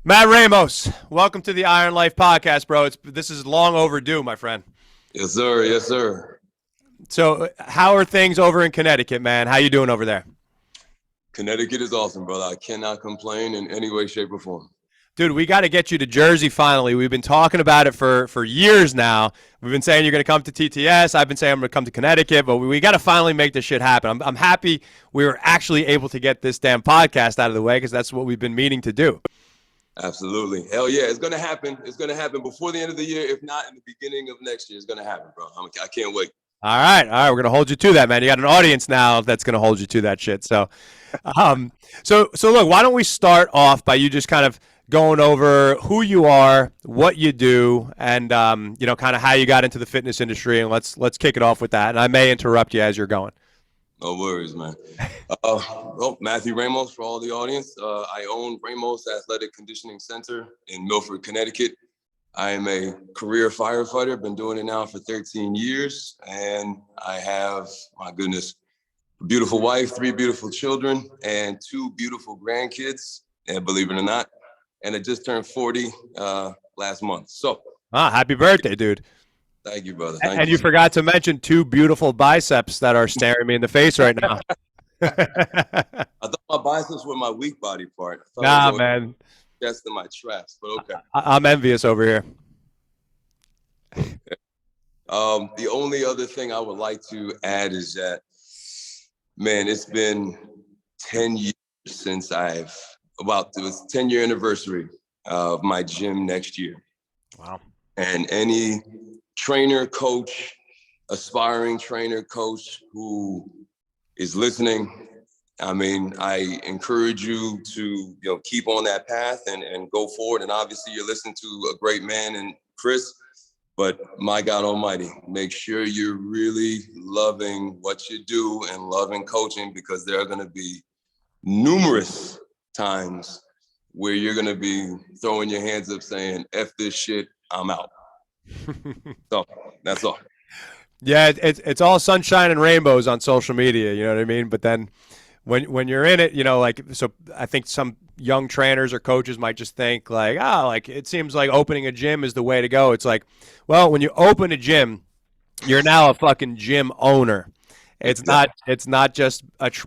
Matt Ramos, welcome to the Iron Life podcast, bro. This is long overdue, my friend. Yes, sir. Yes, sir. So, how are things over in Connecticut, man? How you doing over there? Connecticut is awesome, brother. I cannot complain in any way, shape, or form. Dude, we got to get you to Jersey finally. We've been talking about it for years now. We've been saying you're going to come to TTS. I've been saying I'm going to come to Connecticut, but we got to finally make this shit happen. I'm happy we were actually able to get this damn podcast out of the way because that's what we've been meaning to do. Absolutely. Hell yeah. It's going to happen. It's going to happen before the end of the year. If not in the beginning of next year, it's going to happen, bro. I can't wait. All right. We're going to hold you to that, man. You got an audience now that's going to hold you to that shit. So look, why don't we start off by you just kind of going over who you are, what you do, and kind of how you got into the fitness industry, and let's kick it off with that. And I may interrupt you as you're going. No worries, man. Well, Matthew Ramos for all the audience. I own Ramos Athletic Conditioning Center in Milford, Connecticut. I am a career firefighter. Been doing it now for 13 years. And I have, my goodness, a beautiful wife, 3 beautiful children, and 2 beautiful grandkids, and believe it or not. And I just turned 40 last month. So, happy birthday, dude. Thank you, brother. And you forgot to mention 2 beautiful biceps that are staring me in the face right now. I thought my biceps were my weak body part. Nah, man. Chest and my traps, but okay. I'm envious over here. The only other thing I would like to add is that, man, it's been 10 years since it was 10-year anniversary of my gym next year. Wow. And any trainer, coach, aspiring trainer, coach who is listening, I mean, I encourage you to keep on that path and go forward. And obviously you're listening to a great man in Chris, but my God Almighty, make sure you're really loving what you do and loving coaching, because there are going to be numerous times where you're going to be throwing your hands up saying, F this shit, I'm out. So that's all. Yeah, it's all sunshine and rainbows on social media, you know what I mean? But then when you're in it, so I think some young trainers or coaches might just think it seems like opening a gym is the way to go. It's like, well, when you open a gym, you're now a fucking gym owner. It's not just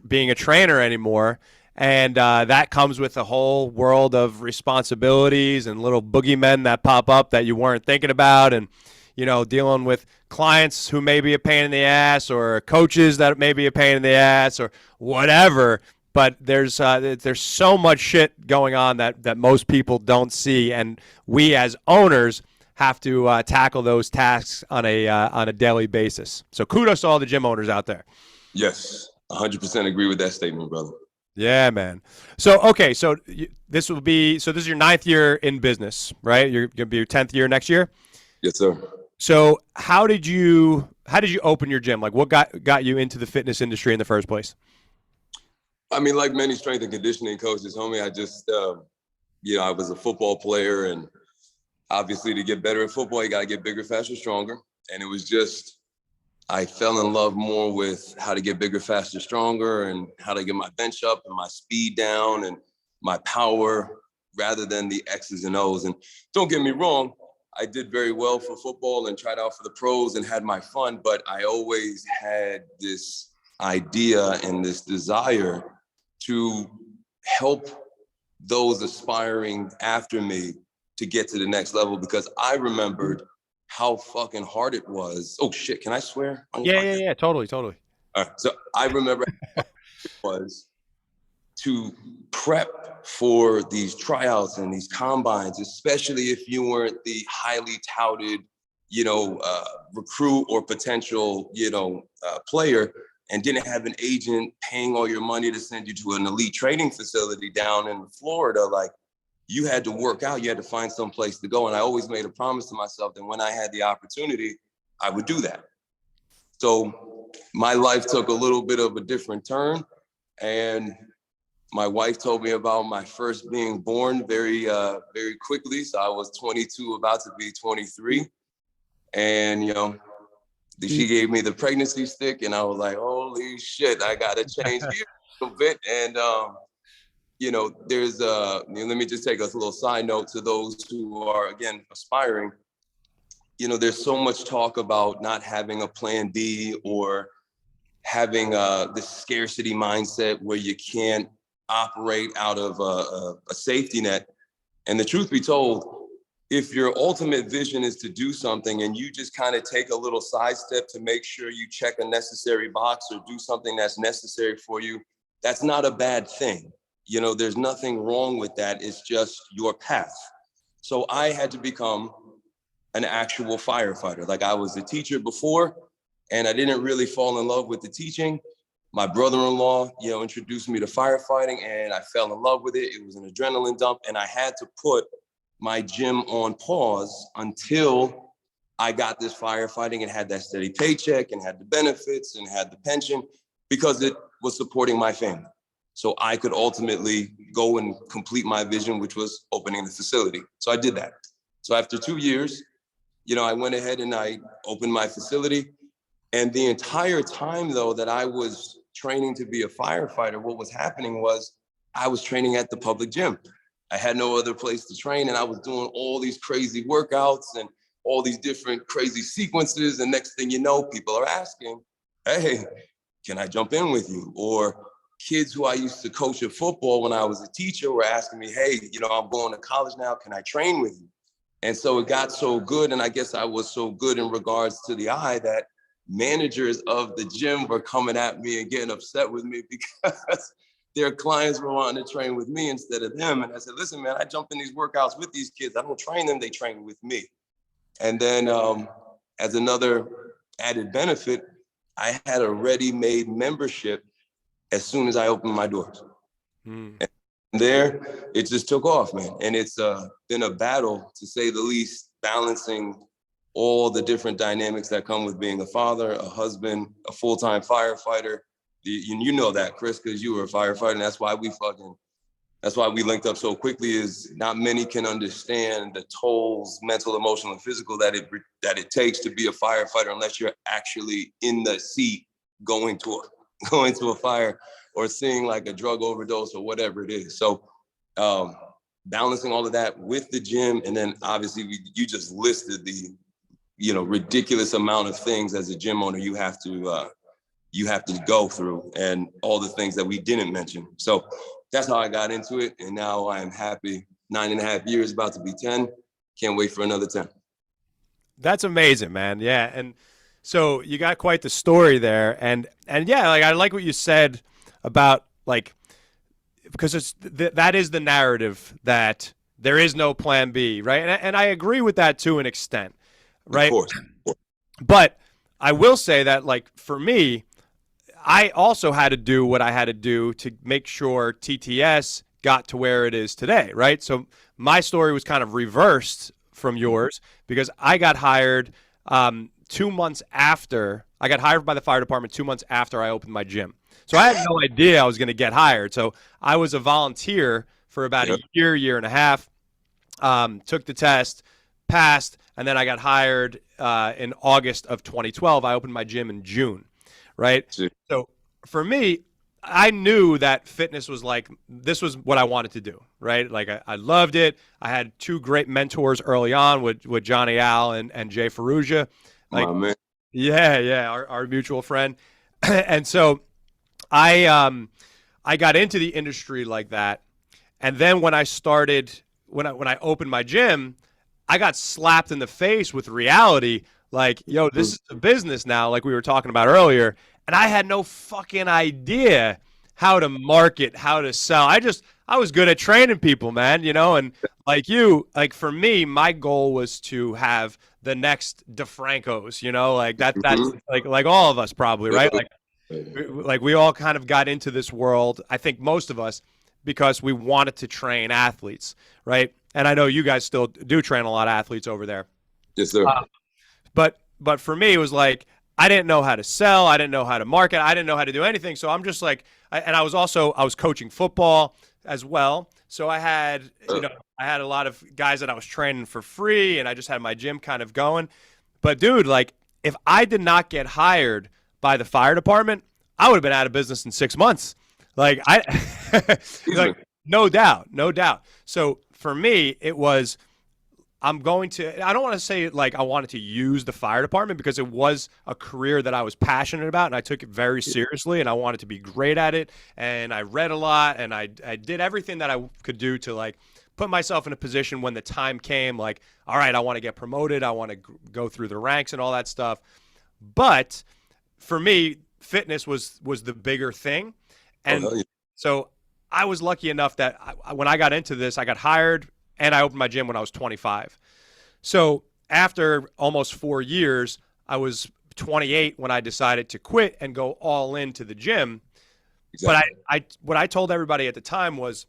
being a trainer anymore. And that comes with a whole world of responsibilities and little boogeymen that pop up that you weren't thinking about, and dealing with clients who may be a pain in the ass, or coaches that may be a pain in the ass, or whatever. But there's so much shit going on that most people don't see, and we as owners have to tackle those tasks on a daily basis. So kudos to all the gym owners out there. Yes, 100% agree with that statement, brother. Yeah, man. So, okay, this is your 9th year in business, right? You're going to be your 10th year next year? Yes, sir. So how did you open your gym? Like, what got you into the fitness industry in the first place? I mean, like many strength and conditioning coaches, homie, I just, I was a football player, and obviously to get better at football, you got to get bigger, faster, stronger. And it was just, I fell in love more with how to get bigger, faster, stronger, and how to get my bench up and my speed down and my power, rather than the X's and O's. And don't get me wrong, I did very well for football and tried out for the pros and had my fun, but I always had this idea and this desire to help those aspiring after me to get to the next level, because I remembered how fucking hard it was. Oh shit, can I swear? Yeah, totally. All right, so I remember how hard it was to prep for these tryouts and these combines, especially if you weren't the highly touted, recruit or potential, player, and didn't have an agent paying all your money to send you to an elite training facility down in Florida. Like, you had to work out, you had to find some place to go. And I always made a promise to myself that when I had the opportunity, I would do that. So my life took a little bit of a different turn, and my wife told me about my first being born very, very quickly. So I was 22, about to be 23. And, she gave me the pregnancy stick, and I was like, holy shit, I got to change gears a little bit. And there's let me just take a little side note to those who are, again, aspiring. There's so much talk about not having a plan B, or having this scarcity mindset where you can't operate out of a safety net. And the truth be told, if your ultimate vision is to do something and you just kind of take a little sidestep to make sure you check a necessary box or do something that's necessary for you, that's not a bad thing. There's nothing wrong with that. It's just your path. So I had to become an actual firefighter. Like, I was a teacher before, and I didn't really fall in love with the teaching. My brother-in-law, introduced me to firefighting, and I fell in love with it. It was an adrenaline dump, and I had to put my gym on pause until I got this firefighting and had that steady paycheck and had the benefits and had the pension, because it was supporting my family. So I could ultimately go and complete my vision, which was opening the facility. So I did that. So after 2 years, I went ahead and I opened my facility. And the entire time, though, that I was training to be a firefighter, what was happening was I was training at the public gym. I had no other place to train, and I was doing all these crazy workouts and all these different crazy sequences. And next thing you know, people are asking, hey, can I jump in with you? Or kids who I used to coach at football when I was a teacher were asking me, hey, I'm going to college now. Can I train with you? And so it got so good. And I guess I was so good in regards to the eye that managers of the gym were coming at me and getting upset with me because their clients were wanting to train with me instead of them. And I said, listen, man, I jump in these workouts with these kids. I don't train them, they train with me. And then as another added benefit, I had a ready-made membership as soon as I opened my doors. And there, it just took off, man. And it's been a battle, to say the least, balancing all the different dynamics that come with being a father, a husband, a full-time firefighter. You know that, Chris, because you were a firefighter, and that's why we linked up so quickly. Is not many can understand the tolls, mental, emotional, and physical, that it takes to be a firefighter unless you're actually in the seat going to a fire or seeing like a drug overdose or whatever it is. So balancing all of that with the gym, and then obviously you just listed the ridiculous amount of things as a gym owner you have to go through, and all the things that we didn't mention. So that's how I got into it. And now I am happy. 9.5 years, about to be 10. Can't wait for another 10. That's amazing, man. Yeah. And so you got quite the story there. And yeah, like, I like what you said about, like, because that is the narrative, that there is no plan B, right? And I agree with that to an extent, right? Of course. But I will say that, like, for me, I also had to do what I had to do to make sure TTS got to where it is today, right? So my story was kind of reversed from yours, because I got hired 2 months after. I got hired by the fire department 2 months after I opened my gym. So I had no idea I was going to get hired. So I was a volunteer for about a year and a half, took the test, passed, and then I got hired in August of 2012. I opened my gym in June. Right. So for me, I knew that fitness was like, this was what I wanted to do. Right. Like, I loved it. I had two great mentors early on with Johnny Al and Jay Ferrugia. Like, oh, man. Yeah. Our mutual friend. And so I got into the industry like that. And then when I opened my gym, I got slapped in the face with reality. Like, yo, this is a business now, like we were talking about earlier. And I had no fucking idea how to market, how to sell. I was good at training people, man, and like for me, my goal was to have the next DeFrancos, like that's like all of us probably, right? Like we all kind of got into this world, I think most of us, because we wanted to train athletes, right? And I know you guys still do train a lot of athletes over there. Yes, sir. But for me, it was like, I didn't know how to sell. I didn't know how to market. I didn't know how to do anything. So I'm just like, I was coaching football as well. So I had a lot of guys that I was training for free, and I just had my gym kind of going. But dude, like, if I did not get hired by the fire department, I would have been out of business in 6 months. Like, No doubt, no doubt. So for me, it was I don't want to say like I wanted to use the fire department because it was a career that I was passionate about and I took it very seriously and I wanted to be great at it. And I read a lot and I did everything that I could do to like put myself in a position when the time came, like, all right, I want to get promoted. I want to go through the ranks and all that stuff. But for me, fitness was the bigger thing. Oh, And hell yeah. so I was lucky enough that when I got into this, I got hired and I opened my gym when I was 25. So after almost 4 years, I was 28 when I decided to quit and go all into the gym. But Exactly. what I told everybody at the time was,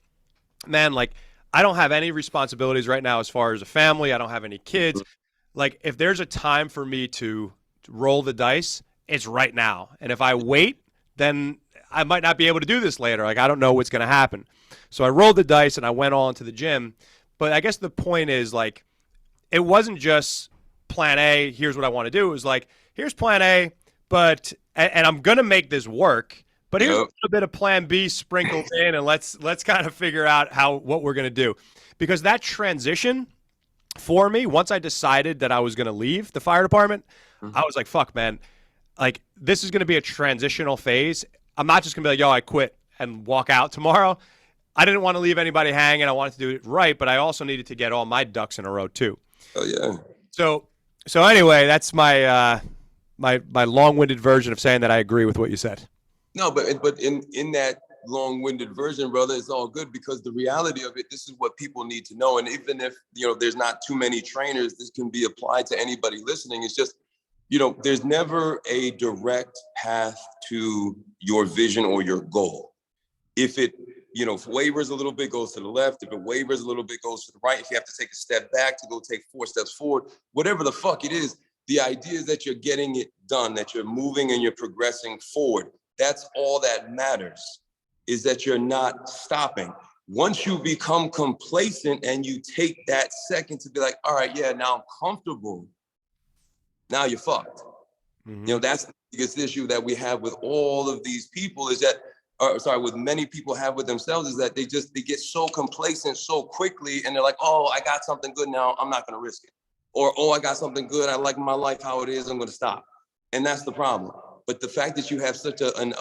man, like I don't have any responsibilities right now as far as a family. I don't have any kids. Mhm. Like if there's a time for me to roll the dice, it's right now. And if I wait, then I might not be able to do this later. Like I don't know what's going to happen. So I rolled the dice and I went all into the gym. But I guess the point is like it wasn't just plan A, here's what I want to do. It was like, here's plan A, but and I'm gonna make this work, but here's a Yep. little bit of plan B sprinkled in and let's kind of figure out what we're gonna do. Because that transition for me, once I decided that I was gonna leave the fire department, I Mhm. was like, fuck man, like this is gonna be a transitional phase. I'm not just gonna be like, yo, I quit and walk out tomorrow. I didn't want to leave anybody hanging. I wanted to do it right, but I also needed to get all my ducks in a row too. Oh yeah. So so anyway, that's my my long-winded version of saying that I agree with what you said. No, but in that long-winded version, brother, it's all good because the reality of it, this is what people need to know. And even if there's not too many trainers, this can be applied to anybody listening. It's just, there's never a direct path to your vision or your goal. If it, if wavers a little bit, goes to the left. If it wavers a little bit, goes to the right. If you have to take a step back to go take 4 steps forward, whatever the fuck it is, the idea is that you're getting it done, that you're moving and you're progressing forward. That's all that matters, is that you're not stopping. Once you become complacent and you take that second to be like, all right, yeah, now I'm comfortable, now you're fucked. Mm-hmm. That's the biggest issue that we have with all of these people is that, or sorry, with many people have with themselves is that they get so complacent so quickly and they're like, oh, I got something good now, I'm not gonna risk it. Or, oh, I got something good, I like my life how it is, I'm gonna stop. And that's the problem. But the fact that you have such an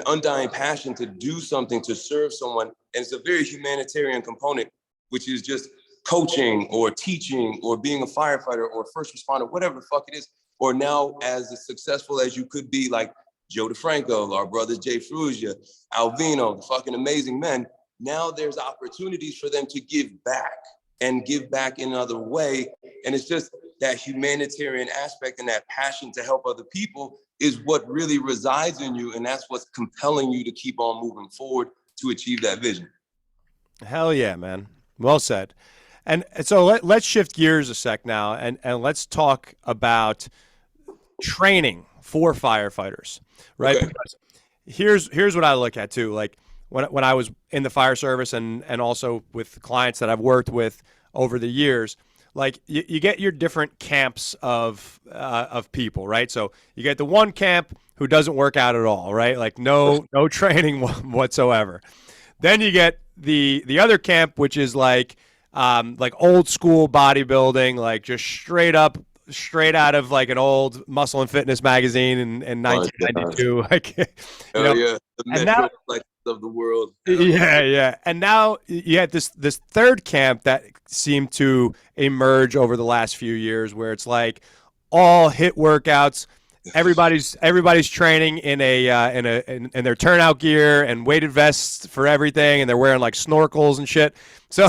undying passion to do something, to serve someone, and it's a very humanitarian component, which is just coaching or teaching or being a firefighter or first responder, whatever the fuck it is, or now as successful as you could be, like Joe DeFranco, our brothers Jay Frugia, Alvino, the fucking amazing men. Now there's opportunities for them to give back and give back in another way. And it's just that humanitarian aspect and that passion to help other people is what really resides in you. And that's what's compelling you to keep on moving forward to achieve that vision. Hell yeah, man. Well said. And so let's shift gears a sec now and let's talk about training for firefighters, right? Okay. Because here's what I look at too. Like when I was in the fire service and also with clients that I've worked with over the years, like you get your different camps of people, right? So you get the one camp who doesn't work out at all, right? Like no training whatsoever. Then you get the other camp, which is like old school bodybuilding, like just straight out of like an old muscle and fitness magazine in Oh, God. 1992. Like, Hell yeah. The and now, Metro of the world. Hell yeah. yeah, yeah. And now you had this third camp that seemed to emerge over the last few years where it's like all hit workouts. Everybody's training in their turnout gear and weighted vests for everything, and they're wearing like snorkels and shit. So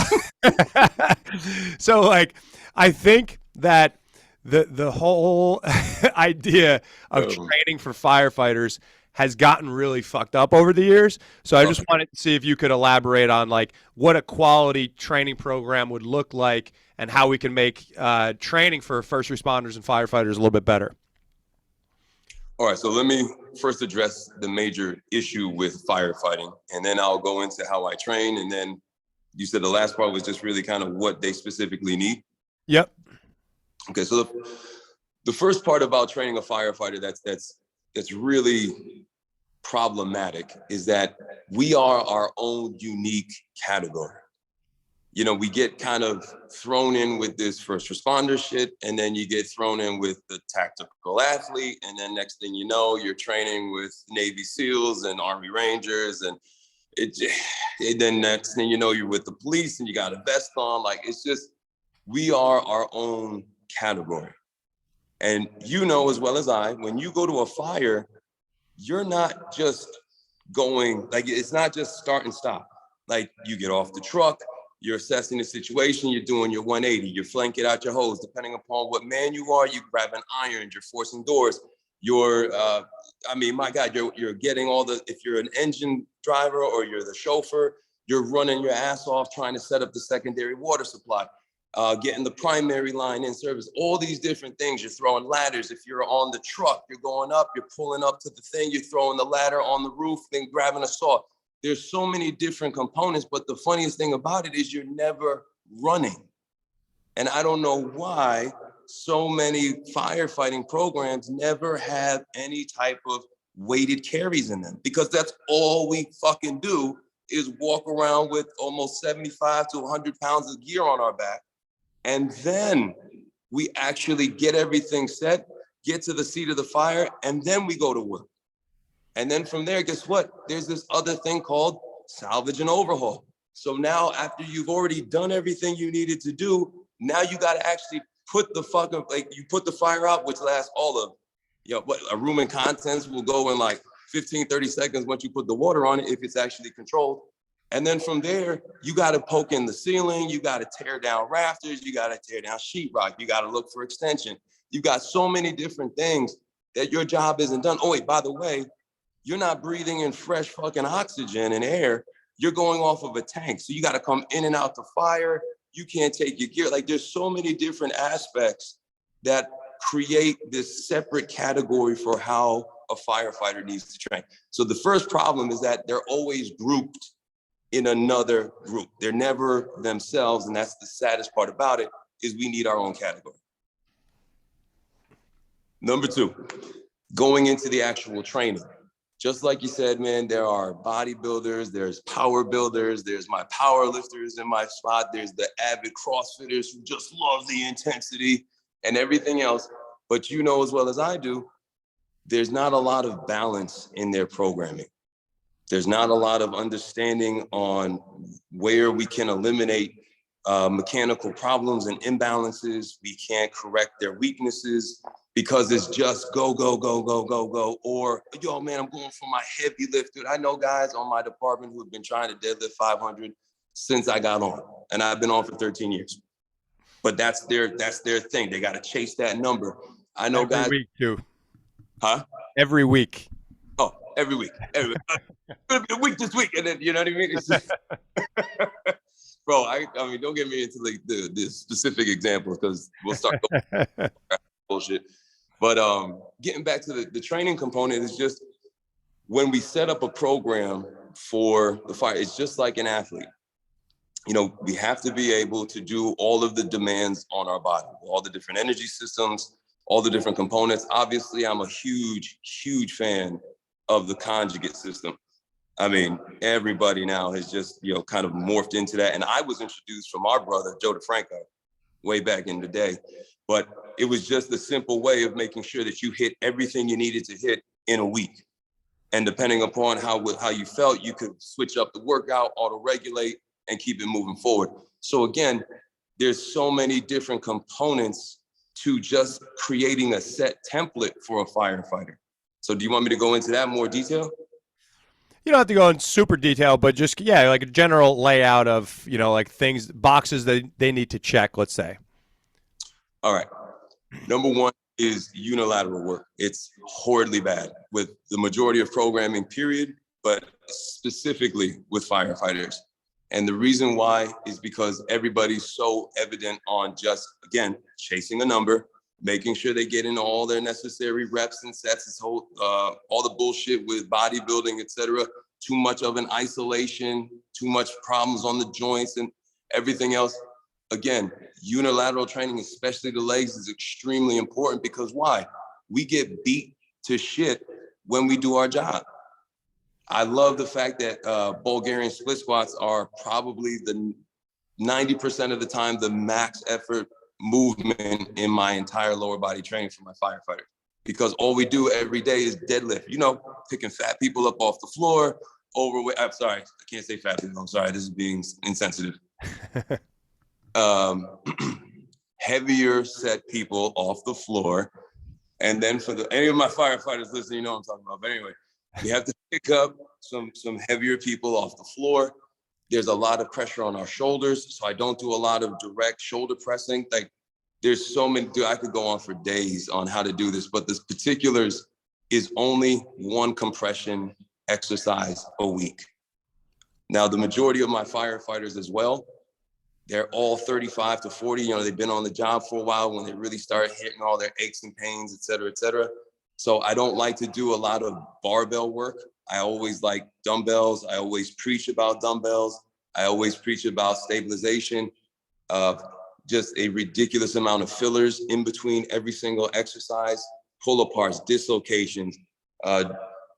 so like I think that the whole idea of Um, training for firefighters has gotten really fucked up over the years. So I oh, just wanted to see if you could elaborate on like what a quality training program would look like and how we can make training for first responders and firefighters a little bit better. all right, so let me first address the major issue with firefighting, and then I'll go into how I train. And then you said the last part was just really kind of what they specifically need. Yep. Okay, so the first part about training a firefighter that's really problematic is that we are our own unique category. You know, we get kind of thrown in with this first responder shit, and then you get thrown in with the tactical athlete, and then next thing you know, you're training with Navy SEALs and Army Rangers, and then next thing you know, you're with the police and you got a vest on. Like, it's just, we are our own category. And you know as well as I, when you go to a fire, you're not just going, like, it's not just start and stop. Like, you get off the truck, you're assessing the situation, you're doing your 180, you're flanking out your hose. Depending upon what man you are, you grab an iron, you're forcing doors. You're, I mean, my God, you're getting all the, if you're an engine driver or you're the chauffeur, you're running your ass off trying to set up the secondary water supply, getting the primary line in service, all these different things. You're throwing ladders. If you're on the truck, you're going up, you're pulling up to the thing, you're throwing the ladder on the roof, then grabbing a saw. There's so many different components, but the funniest thing about it is you're never running. And I don't know why so many firefighting programs never have any type of weighted carries in them, because that's all we fucking do is walk around with almost 75 to 100 pounds of gear on our back. And then we actually get everything set, get to the seat of the fire, and then we go to work. And then from there, guess what? There's this other thing called salvage and overhaul. So now after you've already done everything you needed to do, now you got to actually put the fucking, like, you put the fire out, which lasts all of, you know, what a room and contents will go in like 15, 30 seconds once you put the water on it, if it's actually controlled. And then from there, you got to poke in the ceiling, you got to tear down rafters, you got to tear down sheetrock, you got to look for extension. You got so many different things that your job isn't done. Oh, wait, by the way, you're not breathing in fresh fucking oxygen and air. You're going off of a tank. So you got to come in and out the fire. You can't take your gear. Like, there's so many different aspects that create this separate category for how a firefighter needs to train. So the first problem is that they're always grouped in another group. They're never themselves. And that's the saddest part about it, is we need our own category. Number two, going into the actual training. Just like you said, man, there are bodybuilders, there's power builders, there's my power lifters in my spot, there's the avid CrossFitters who just love the intensity and everything else. But you know as well as I do, there's not a lot of balance in their programming. There's not a lot of understanding on where we can eliminate mechanical problems and imbalances. We can't correct their weaknesses, because it's just go, go, go, go, go, go. Or, yo, man, I'm going for my heavy lift. Dude, I know guys on my department who have been trying to deadlift 500 since I got on, and I've been on for 13 years. But that's their thing. They got to chase that number. I know guys. Every week, too. Huh? Every week. Oh, every week. It's gonna be a week this week, and then, you know what I mean? It's just, bro, I mean, don't get me into like the specific examples, because we'll start bullshit. But getting back to the training component is just, when we set up a program for the fire, it's just like an athlete. You know, we have to be able to do all of the demands on our body, all the different energy systems, all the different components. Obviously, I'm a huge, huge fan of the conjugate system. I mean, everybody now has just, you know, kind of morphed into that. And I was introduced from our brother, Joe DeFranco, way back in the day. But it was just a simple way of making sure that you hit everything you needed to hit in a week. And depending upon how you felt, you could switch up the workout, auto-regulate, and keep it moving forward. So again, there's so many different components to just creating a set template for a firefighter. So do you want me to go into that in more detail? You don't have to go in super detail, but just, yeah, like a general layout of, you know, like things, boxes that they need to check, let's say. All right. Number one is unilateral work. It's horribly bad with the majority of programming, period, but specifically with firefighters. And the reason why is because everybody's so evident on just, again, chasing a number, making sure they get in all their necessary reps and sets, this whole, all the bullshit with bodybuilding, et cetera. Too much of an isolation, too much problems on the joints and everything else. Again, unilateral training, especially the legs, is extremely important, because why? We get beat to shit when we do our job. I love the fact that Bulgarian split squats are probably the 90% of the time the max effort movement in my entire lower body training for my firefighters. Because all we do every day is deadlift, picking fat people up off the floor, overweight. I'm sorry, I can't say fat people. I'm sorry, this is being insensitive. Heavier set people off the floor. And then for any of my firefighters listening, you know what I'm talking about. But anyway, we have to pick up some heavier people off the floor. There's a lot of pressure on our shoulders, so I don't do a lot of direct shoulder pressing. Like, there's so many, I could go on for days on how to do this, but this particulars is only one compression exercise a week. Now, the majority of my firefighters as well, they're all 35 to 40. They've been on the job for a while when they really start hitting all their aches and pains, et cetera, et cetera. So I don't like to do a lot of barbell work. I always like dumbbells. I always preach about dumbbells. I always preach about stabilization, just a ridiculous amount of fillers in between every single exercise, pull aparts, dislocations,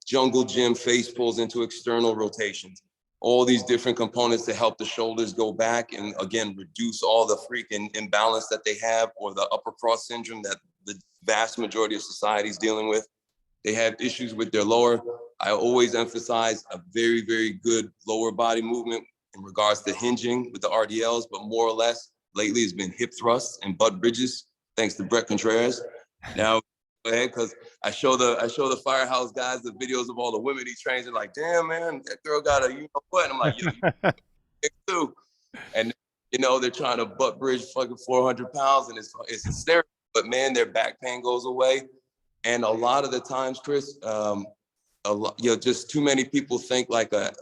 jungle gym face pulls into external rotations, all these different components to help the shoulders go back and, again, reduce all the freaking imbalance that they have, or the upper cross syndrome that the vast majority of society is dealing with. They have issues with their lower. I always emphasize a very, very good lower body movement in regards to hinging with the RDLs, but more or less lately it's been hip thrusts and butt bridges, thanks to Brett Contreras. Now, go ahead, because I show the Firehouse guys the videos of all the women he trains, and like, damn, man, that girl got a, what? And I'm like, yo, you too. And, they're trying to butt bridge fucking 400 pounds, and it's hysterical. But man, their back pain goes away. And a lot of the times, Chris, just too many people think like a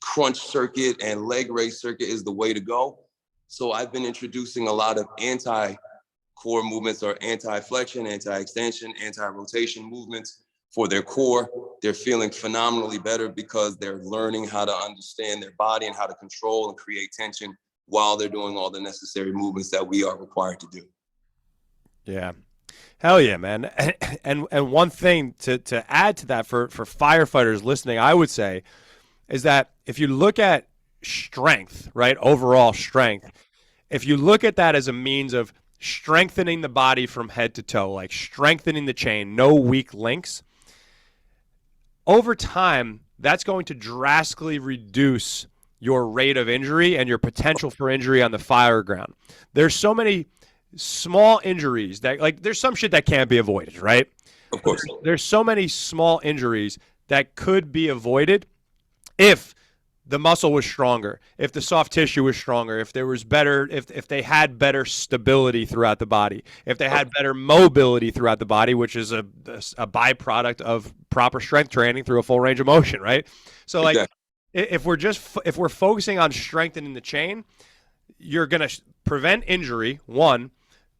crunch circuit and leg raise circuit is the way to go. So I've been introducing a lot of anti-core movements, or anti-flexion, anti-extension, anti-rotation movements for their core. They're feeling phenomenally better because they're learning how to understand their body and how to control and create tension while they're doing all the necessary movements that we are required to do. Yeah. Hell yeah, man. And one thing to add to that for firefighters listening, I would say, is that if you look at strength, right, overall strength, if you look at that as a means of strengthening the body from head to toe, like strengthening the chain, no weak links, over time, that's going to drastically reduce your rate of injury and your potential for injury on the fire ground. There's so many small injuries that, like, there's some shit that can't be avoided, right? Of course. There's so many small injuries that could be avoided if the muscle was stronger, if the soft tissue was stronger, if there was better, if they had better stability throughout the body, if they had better mobility throughout the body, which is a byproduct of proper strength training through a full range of motion, right? So, like, exactly. if we're focusing on strengthening the chain, you're going to prevent injury, one.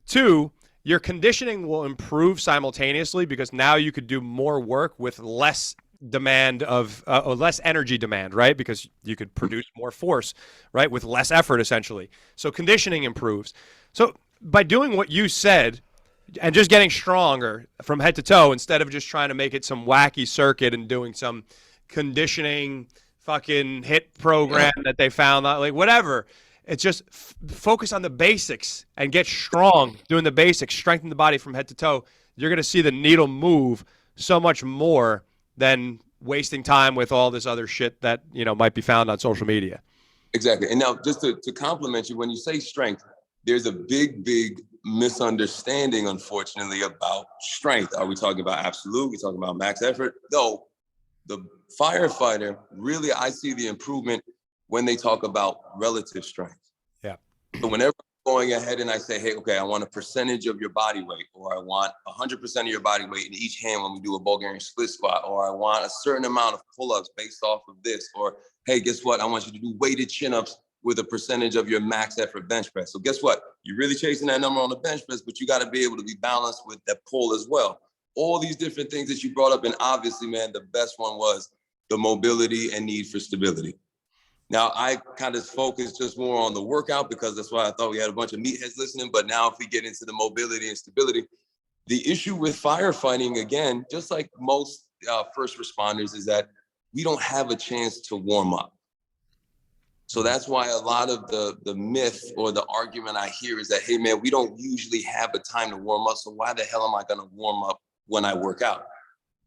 Two, your conditioning will improve simultaneously because now you could do more work with less demand of less energy demand, right? Because you could produce more force, right, with less effort, essentially. So conditioning improves. So by doing what you said and just getting stronger from head to toe, instead of just trying to make it some wacky circuit and doing some conditioning fucking hit program that they found, like whatever. It's just focus on the basics and get strong doing the basics, strengthen the body from head to toe. You're going to see the needle move so much more than wasting time with all this other shit that, might be found on social media. Exactly. And now just to compliment you, when you say strength, there's a big misunderstanding, unfortunately, about strength. Are we talking about absolute? Are we talking about max effort? No, the firefighter, really, I see the improvement when they talk about relative strength. Yeah. So whenever I'm going ahead and I say, hey, okay, I want a percentage of your body weight, or I want 100% of your body weight in each hand when we do a Bulgarian split squat, or I want a certain amount of pull-ups based off of this, or hey, guess what? I want you to do weighted chin-ups with a percentage of your max effort bench press. So guess what? You're really chasing that number on the bench press, but you got to be able to be balanced with that pull as well. All these different things that you brought up, and obviously, man, the best one was the mobility and need for stability. Now, I kind of focus just more on the workout because that's why I thought we had a bunch of meatheads listening. But now if we get into the mobility and stability, the issue with firefighting, again, just like most first responders, is that we don't have a chance to warm up. So that's why a lot of the myth or the argument I hear is that, hey, man, we don't usually have a time to warm up. So why the hell am I going to warm up when I work out?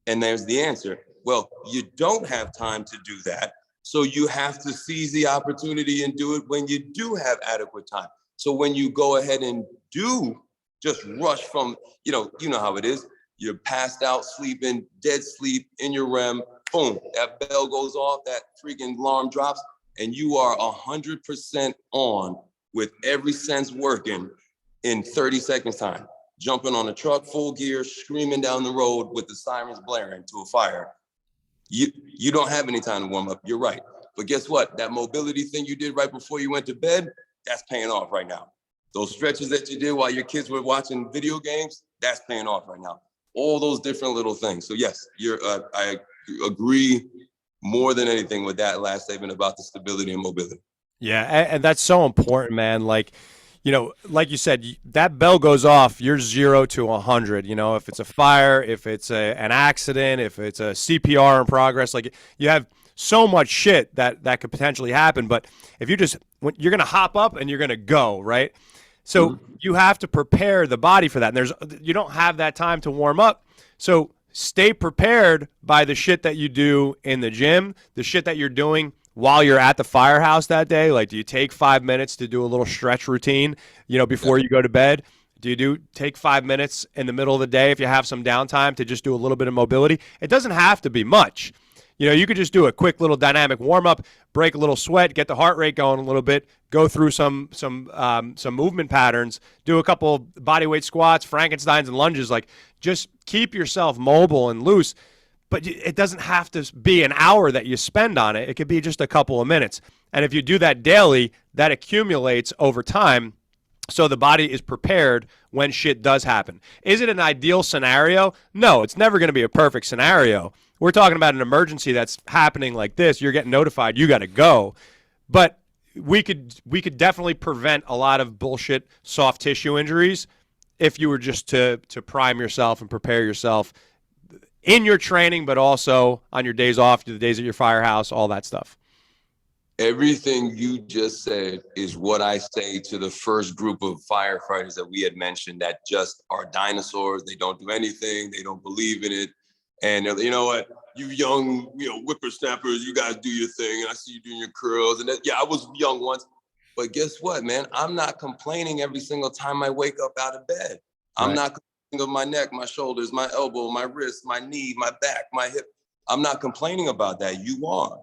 And there's the answer. Well, you don't have time to do that. So you have to seize the opportunity and do it when you do have adequate time. So when you go ahead and do just rush from, you know how it is. You're passed out, sleeping, dead sleep in your REM. Boom, that bell goes off, that freaking alarm drops, and you are 100% on with every sense working in 30 seconds time. Jumping on a truck, full gear, screaming down the road with the sirens blaring to a fire. You don't have any time to warm up. You're right. But guess what? That mobility thing you did right before you went to bed, that's paying off right now. Those stretches that you did while your kids were watching video games, that's paying off right now. All those different little things. So yes, I agree more than anything with that last statement about the stability and mobility. Yeah, and that's so important, man. Like, like you said, that bell goes off, you're 0 to 100. If it's a fire, if it's an accident, if it's a CPR in progress, like you have so much shit that could potentially happen. But if you're going to hop up and you're going to go, right? So you have to prepare the body for that. And you don't have that time to warm up. So stay prepared by the shit that you do in the gym, the shit that you're doing while you're at the firehouse that day. Like, do you take 5 minutes to do a little stretch routine, before you go to bed? Do you take 5 minutes in the middle of the day if you have some downtime to just do a little bit of mobility? It doesn't have to be much. You could just do a quick little dynamic warm-up, break a little sweat, get the heart rate going a little bit, go through some movement patterns, do a couple bodyweight squats, Frankensteins, and lunges. Like, just keep yourself mobile and loose. But it doesn't have to be an hour that you spend on it. It could be just a couple of minutes. And if you do that daily, that accumulates over time, so the body is prepared when shit does happen. Is it an ideal scenario? No, it's never going to be a perfect scenario. We're talking about an emergency that's happening like this. You're getting notified. You got to go. But we could definitely prevent a lot of bullshit soft tissue injuries if you were just to prime yourself and prepare yourself in your training, but also on your days off, the days at your firehouse, all that stuff. Everything you just said is what I say to the first group of firefighters that we had mentioned that just are dinosaurs. They don't do anything. They don't believe in it. And they're, you know what, you young, whippersnappers, you guys do your thing. And I see you doing your curls. And I was young once. But guess what, man? I'm not complaining every single time I wake up out of bed. I'm not complaining of my neck, my shoulders, my elbow, my wrist, my knee, my back, my hip. I'm not complaining about that. You are.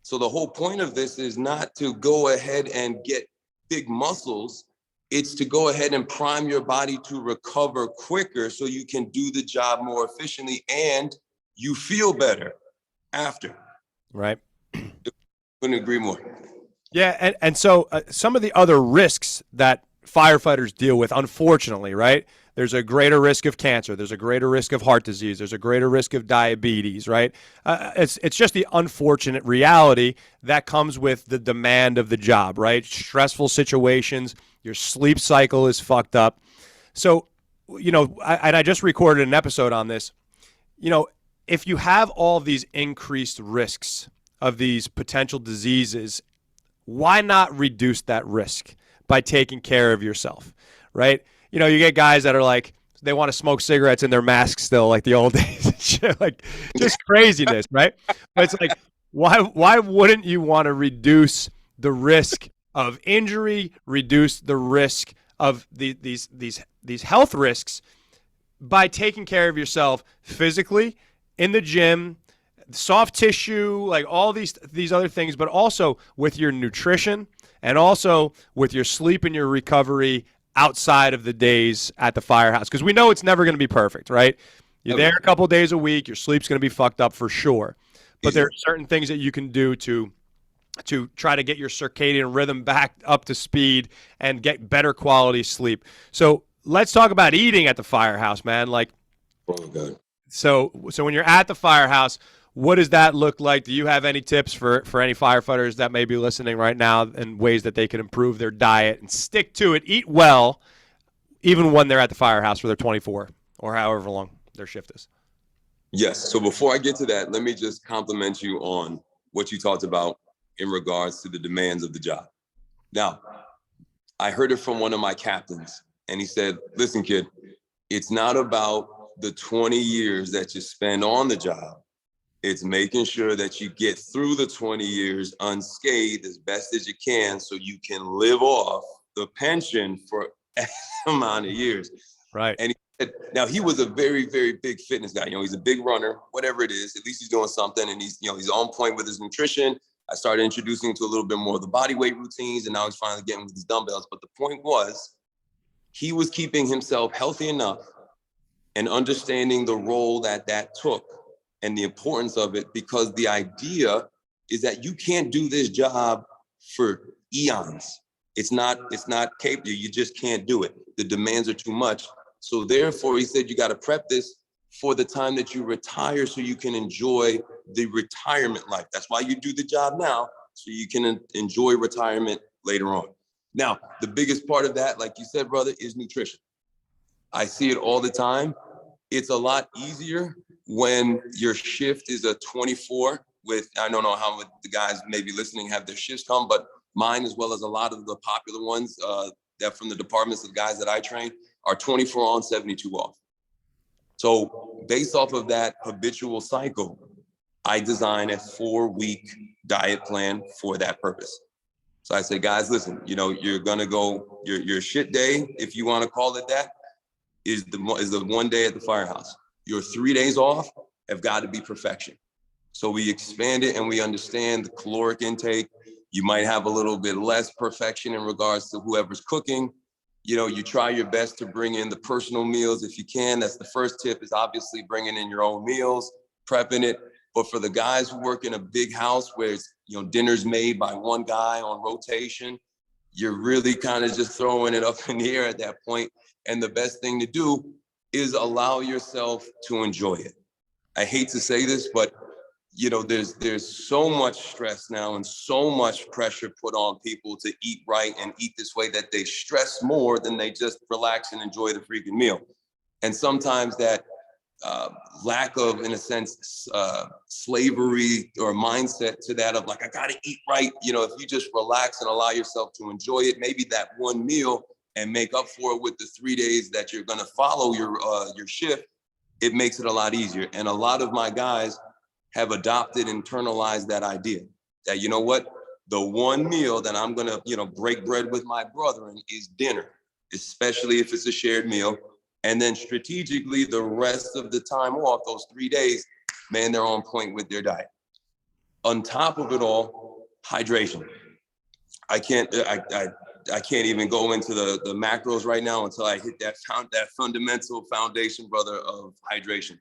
So the whole point of this is not to go ahead and get big muscles. It's to go ahead and prime your body to recover quicker so you can do the job more efficiently and you feel better after. Right. Couldn't agree more. Yeah, and so some of the other risks that firefighters deal with, unfortunately, right? There's a greater risk of cancer. There's a greater risk of heart disease. There's a greater risk of diabetes, right? It's just the unfortunate reality that comes with the demand of the job, right? Stressful situations. Your sleep cycle is fucked up. So, I just recorded an episode on this. If you have all of these increased risks of these potential diseases, why not reduce that risk by taking care of yourself, right? You get guys that are like, they want to smoke cigarettes in their masks still, like the old days and shit, like just craziness, right? But it's like, why wouldn't you want to reduce the risk of injury, reduce the risk of these health risks by taking care of yourself physically, in the gym, soft tissue, like all these other things, but also with your nutrition and also with your sleep and your recovery outside of the days at the firehouse, because we know it's never going to be perfect, right? You're there a couple days a week, your sleep's going to be fucked up for sure. But there are certain things that you can do to try to get your circadian rhythm back up to speed and get better quality sleep. So let's talk about eating at the firehouse, man. Like, so when you're at the firehouse, what does that look like? Do you have any tips for any firefighters that may be listening right now and ways that they can improve their diet and stick to it, eat well, even when they're at the firehouse for their 24 or however long their shift is? Yes. So before I get to that, let me just compliment you on what you talked about in regards to the demands of the job. Now, I heard it from one of my captains, and he said, listen, kid, it's not about the 20 years that you spend on the job. It's making sure that you get through the 20 years unscathed as best as you can so you can live off the pension for X amount of years. Right. And he said, now he was a very, very big fitness guy. You know, he's a big runner, whatever it is, at least he's doing something, and he's, you know, he's on point with his nutrition. I started introducing him to a little bit more of the body weight routines, and now he's finally getting with his dumbbells. But the point was, he was keeping himself healthy enough and understanding the role that that took and the importance of it, because the idea is that you can't do this job for eons. It's not capable. You just can't do it. The demands are too much. So therefore, he said, you got to prep this for the time that you retire so you can enjoy the retirement life. That's why you do the job now, so you can enjoy retirement later on. Now, the biggest part of that, like you said, brother, is nutrition. I see it all the time. It's a lot easier when your shift is a 24 with, I don't know how the guys maybe listening have their shifts come, but mine, as well as a lot of the popular ones that from the departments of guys that I train, are 24 on, 72 off. So based off of that habitual cycle, I design a 4-week diet plan for that purpose. So I say, guys, listen, you know, you're gonna go, your shit day, if you want to call it that, is the one day at the firehouse. Your 3 days off have got to be perfection. So we expand it and we understand the caloric intake. You might have a little bit less perfection in regards to whoever's cooking. You know, you try your best to bring in the personal meals if you can. That's the first tip, is obviously bringing in your own meals, prepping it. But for the guys who work in a big house where it's, you know, dinner's made by one guy on rotation, you're really kind of just throwing it up in the air at that point. And the best thing to do is allow yourself to enjoy it. I hate to say this, but you know, there's so much stress now and so much pressure put on people to eat right and eat this way that they stress more than they just relax and enjoy the freaking meal. And sometimes that lack of, in a sense, slavery or mindset to that of like, I gotta eat right. You know, if you just relax and allow yourself to enjoy it, maybe that one meal, and make up for it with the 3 days that you're gonna follow your shift, it makes it a lot easier. And a lot of my guys have adopted, internalized that idea that, you know what, the one meal that I'm gonna, you know, break bread with my brethren is dinner, especially if it's a shared meal. And then strategically, the rest of the time off, those 3 days, man, they're on point with their diet. On top of it all, hydration. I can't even go into the macros right now until I hit that fundamental foundation, brother, of hydration.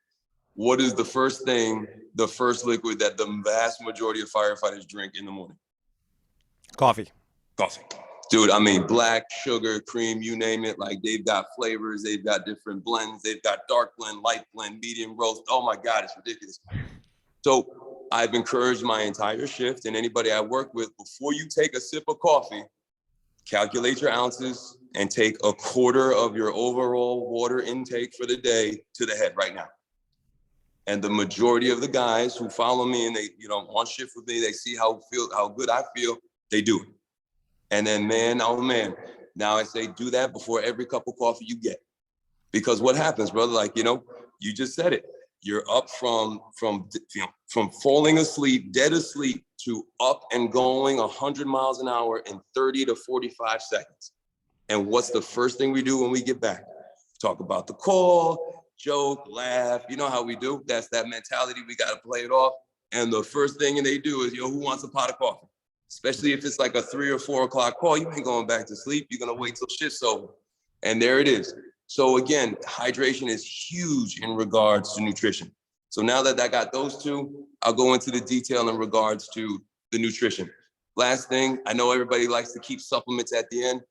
What is the first thing, the first liquid that the vast majority of firefighters drink in the morning? Coffee. Coffee. Dude, I mean, black, sugar, cream, you name it. Like, they've got flavors, they've got different blends, they've got dark blend, light blend, medium roast. Oh my God, it's ridiculous. So I've encouraged my entire shift and anybody I work with, before you take a sip of coffee, calculate your ounces and take a quarter of your overall water intake for the day to the head right now. And the majority of the guys who follow me and they, you know, on shift with me, they see how good I feel, they do it. And then, man, oh man, now I say, do that before every cup of coffee you get. Because what happens, brother, like, you know, you just said it. You're up from falling asleep, dead asleep, to up and going 100 miles an hour in 30 to 45 seconds. And what's the first thing we do when we get back? Talk about the call, joke, laugh. You know how we do. That's that mentality. We got to play it off. And the first thing they do is, yo, who wants a pot of coffee? Especially if it's like a 3 or 4 o'clock call, you ain't going back to sleep. You're going to wait till shift's over. And there it is. So again, hydration is huge in regards to nutrition. So now that I got those two, I'll go into the detail in regards to the nutrition. Last thing, I know everybody likes to keep supplements at the end,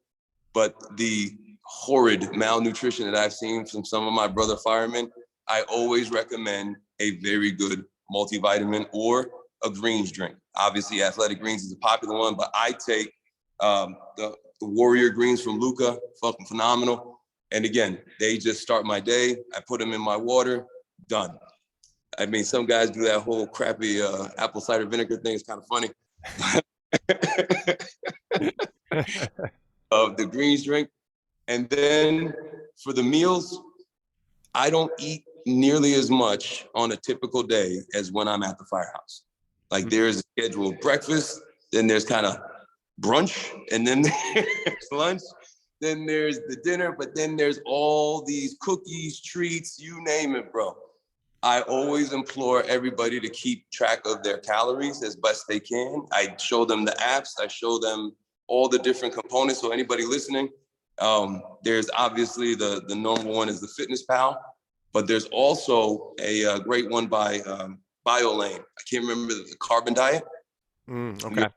but the horrid malnutrition that I've seen from some of my brother firemen, I always recommend a very good multivitamin or a greens drink. Obviously, Athletic Greens is a popular one, but I take the Warrior Greens from Luca, fucking phenomenal. And again, they just start my day. I put them in my water, done. I mean, some guys do that whole crappy apple cider vinegar thing. It's kind of funny. Of the greens drink. And then for the meals, I don't eat nearly as much on a typical day as when I'm at the firehouse. Like there's a scheduled breakfast, then there's kind of brunch, and then there's lunch, then there's the dinner, but then there's all these cookies, treats, you name it, bro. I always implore everybody to keep track of their calories as best they can. I show them the apps, I show them all the different components. So anybody listening, there's obviously the normal one is the Fitness Pal, but there's also a great one by BioLane. I can't remember the carbon diet. Okay.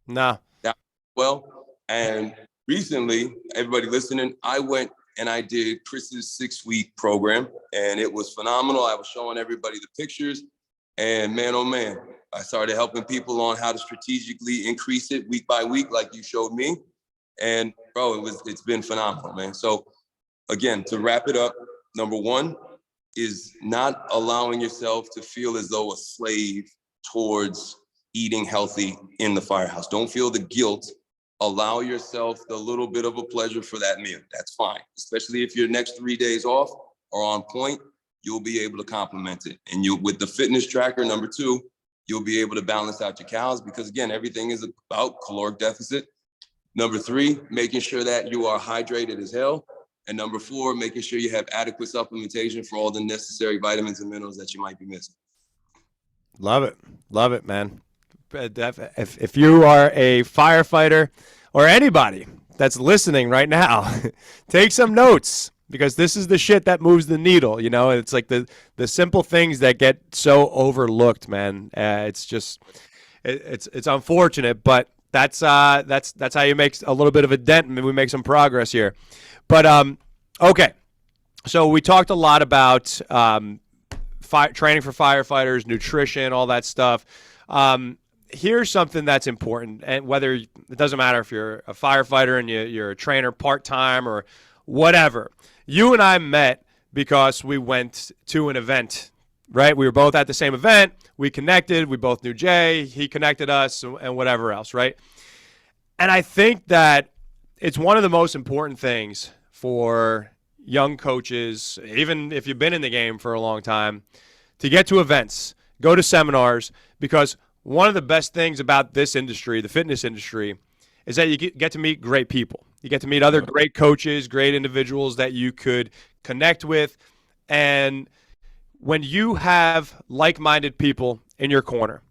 No. Yeah. Well, and recently, everybody listening, I went and I did Chris's 6-week program, and it was phenomenal. I was showing everybody the pictures, and man, oh man, I started helping people on how to strategically increase it week by week, like you showed me. And bro, it's been phenomenal, man. So again, to wrap it up, number one is not allowing yourself to feel as though a slave towards eating healthy in the firehouse. Don't feel the guilt. Allow yourself the little bit of a pleasure for that meal. That's fine. Especially if your next 3 days off are on point, you'll be able to complement it. And you, with the fitness tracker, number two, you'll be able to balance out your calories because again, everything is about caloric deficit. Number three, making sure that you are hydrated as hell. And number four, making sure you have adequate supplementation for all the necessary vitamins and minerals that you might be missing. Love it, man. If you are a firefighter or anybody that's listening right now, take some notes because this is the shit that moves the needle. You know, it's like the simple things that get so overlooked, man. It's just it's unfortunate, but that's how you make a little bit of a dent and we make some progress here. But okay, so we talked a lot about training for firefighters, nutrition, all that stuff. Here's something that's important, and whether it doesn't matter if you're a firefighter and you're a trainer part-time or whatever. You and I met because we went to an event, right? We were both at the same event. We connected. We both knew Jay. He connected us and whatever else, right? And I think that it's one of the most important things for young coaches, even if you've been in the game for a long time, to get to events, go to seminars, because one of the best things about this industry, the fitness industry, is that you get to meet great people. You get to meet other great coaches, great individuals that you could connect with. And when you have like-minded people in your corner,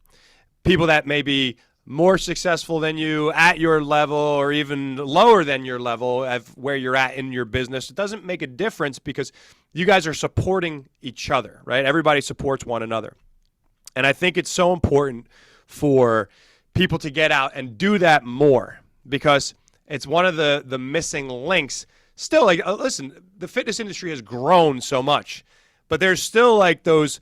people that may be more successful than you at your level or even lower than your level of where you're at in your business, it doesn't make a difference because you guys are supporting each other, right? Everybody supports one another. And I think it's so important for people to get out and do that more because it's one of the missing links. Still, like, listen, the fitness industry has grown so much, but there's still like those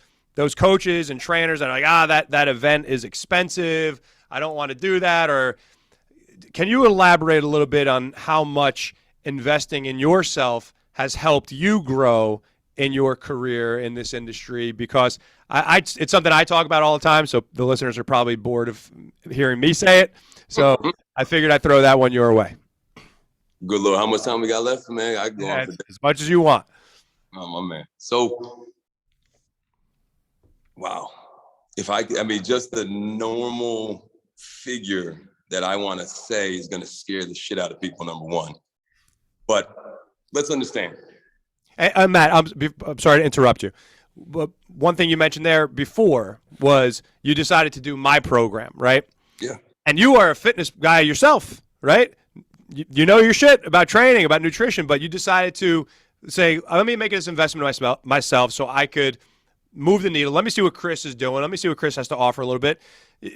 coaches and trainers that are like, that event is expensive. I don't want to do that. Or can you elaborate a little bit on how much investing in yourself has helped you grow in your career in this industry? Because it's something I talk about all the time, so the listeners are probably bored of hearing me say it. So I figured I'd throw that one your way. Good Lord, how much time we got left, man? I can go on for as much as you want. Oh, my man. So, wow. I mean, just the normal figure that I want to say is going to scare the shit out of people, number one. But let's understand. Hey, Matt, I'm sorry to interrupt you. But one thing you mentioned there before was you decided to do my program, right? Yeah. And you are a fitness guy yourself, right? You know your shit about training, about nutrition, but you decided to say, let me make this investment in myself so I could move the needle. Let me see what Chris is doing. Let me see what Chris has to offer a little bit.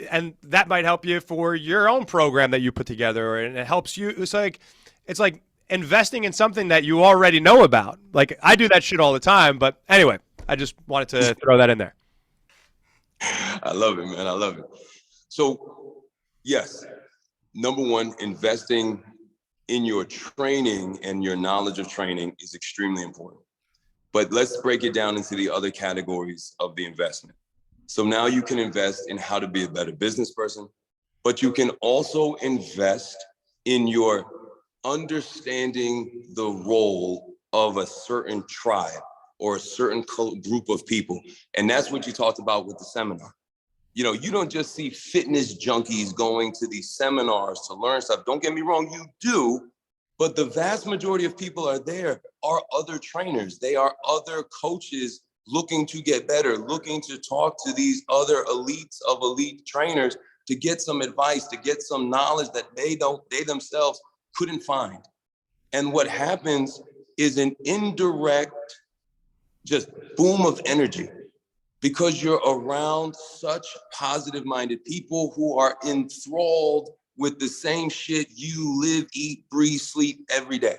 And that might help you for your own program that you put together. And it helps you. It's like investing in something that you already know about. Like I do that shit all the time. But anyway, I just wanted to throw that in there. I love it, man. I love it. So yes, number one, investing in your training and your knowledge of training is extremely important. But let's break it down into the other categories of the investment. So now you can invest in how to be a better business person, but you can also invest in your understanding the role of a certain tribe or a certain group of people. And that's what you talked about with the seminar. You know, you don't just see fitness junkies going to these seminars to learn stuff. Don't get me wrong, you do, but the vast majority of people are there are other trainers. They are other coaches looking to get better, looking to talk to these other elites of elite trainers to get some advice, to get some knowledge that they themselves couldn't find. And what happens is an indirect just boom of energy because you're around such positive-minded people who are enthralled with the same shit you live, eat, breathe, sleep every day.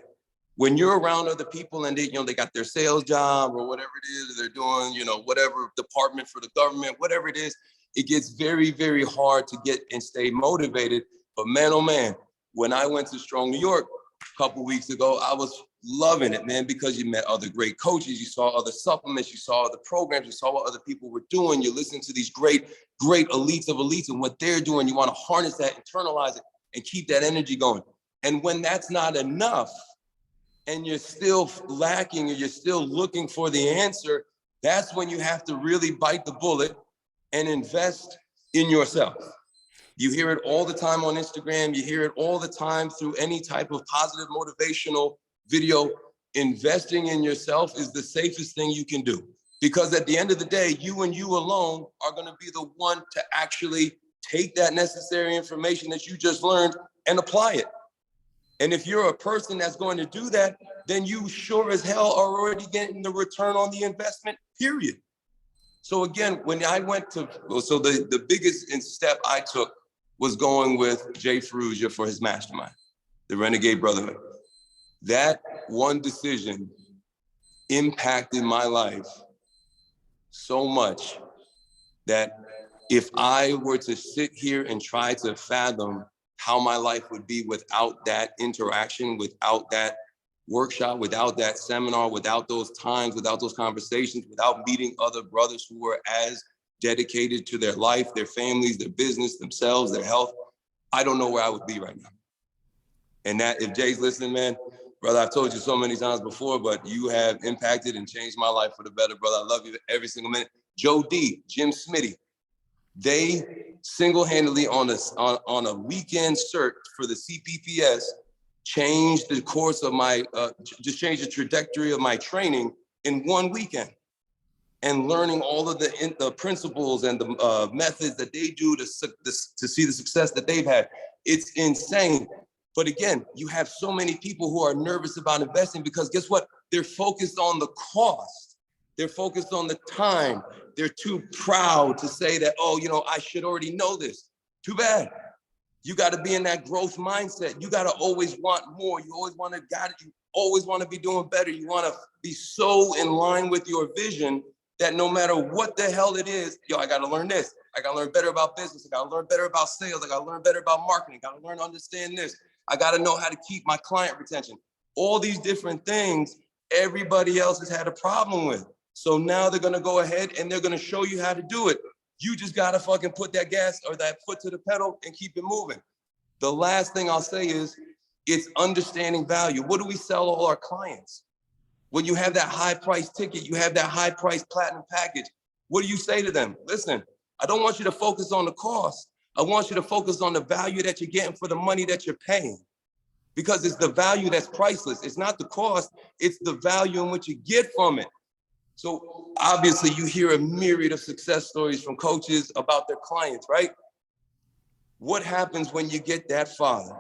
When you're around other people and they got their sales job or whatever it is they're doing, whatever department for the government, whatever it is, it gets very, very hard to get and stay motivated. But man, oh man, when I went to Strong New York a couple of weeks ago, I was loving it, man, because you met other great coaches, you saw other supplements, you saw other programs, you saw what other people were doing, you listen to these great elites of elites and what they're doing. You want to harness that, internalize it, and keep that energy going. And when that's not enough, and you're still lacking, or you're still looking for the answer, that's when you have to really bite the bullet and invest in yourself. You hear it all the time on Instagram. You hear it all the time through any type of positive motivational video. Investing in yourself is the safest thing you can do, because at the end of the day, you and you alone are going to be the one to actually take that necessary information that you just learned and apply it. And if you're a person that's going to do that, then you sure as hell are already getting the return on the investment, period. So again, when I went to, so the biggest step I took was going with Jay Ferrugia for his mastermind, the Renegade Brotherhood. That one decision impacted my life so much that if I were to sit here and try to fathom how my life would be without that interaction, without that workshop, without that seminar, without those times, without those conversations, without meeting other brothers who were as dedicated to their life, their families, their business, themselves, their health, I don't know where I would be right now. And that, if Jay's listening, man, brother, I've told you so many times before, but you have impacted and changed my life for the better, brother. I love you every single minute. Joe D, Jim Smitty, they single-handedly on a weekend search for the CPPS changed the course of my, just changed the trajectory of my training in one weekend. And learning all of the principles and the methods that they do to see the success that they've had. It's insane. But again, you have so many people who are nervous about investing because guess what? They're focused on the cost. They're focused on the time. They're too proud to say that, oh, I should already know this. Too bad. You got to be in that growth mindset. You got to always want more. You always want to you always want to be doing better. You want to be so in line with your vision that no matter what the hell it is, I got to learn this. I got to learn better about business. I got to learn better about sales. I got to learn better about marketing. I got to learn to understand this. I got to know how to keep my client retention. All these different things everybody else has had a problem with. So now they're going to go ahead and they're going to show you how to do it. You just got to fucking put that gas or that foot to the pedal and keep it moving. The last thing I'll say is it's understanding value. What do we sell all our clients? When you have that high price ticket, you have that high price platinum package, what do you say to them? Listen, I don't want you to focus on the cost. I want you to focus on the value that you're getting for the money that you're paying, because it's the value that's priceless. It's not the cost, it's the value in what you get from it. So obviously you hear a myriad of success stories from coaches about their clients, right? What happens when you get that father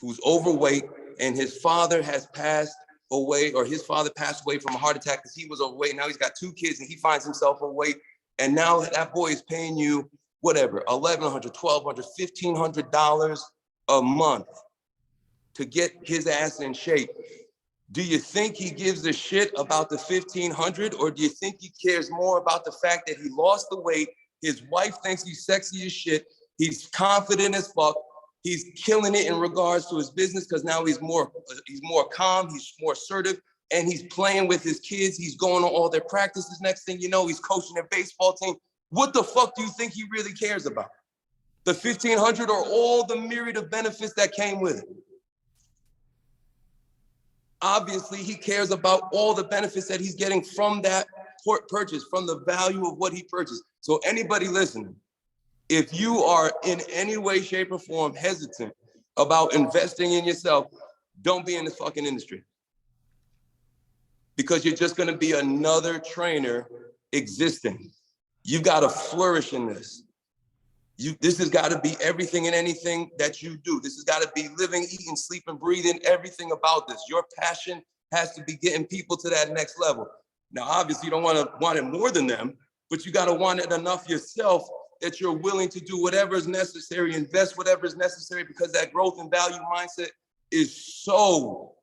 who's overweight and his father has passed away, or his father passed away from a heart attack because he was overweight. Now he's got 2 kids and he finds himself overweight. And now that boy is paying you whatever, $1,100, $1,200, $1,500 a month to get his ass in shape. Do you think he gives a shit about the $1,500, or do you think he cares more about the fact that he lost the weight? His wife thinks he's sexy as shit. He's confident as fuck. He's killing it in regards to his business because now he's more calm, he's more assertive. and he's playing with his kids. He's going to all their practices. Next thing you know, he's coaching their baseball team. What the fuck do you think he really cares about? The 1,500 or all the myriad of benefits that came with it? Obviously, he cares about all the benefits that he's getting from that purchase, from the value of what he purchased. So anybody listening, if you are in any way, shape, or form hesitant about investing in yourself, don't be in this fucking industry. Because you're just gonna be another trainer existing. You've gotta flourish in this. This has gotta be everything and anything that you do. This has gotta be living, eating, sleeping, breathing, everything about this. Your passion has to be getting people to that next level. Now, obviously, you don't want it more than them, but you got to want it enough yourself that you're willing to do whatever is necessary, invest whatever is necessary, because that growth and value mindset is so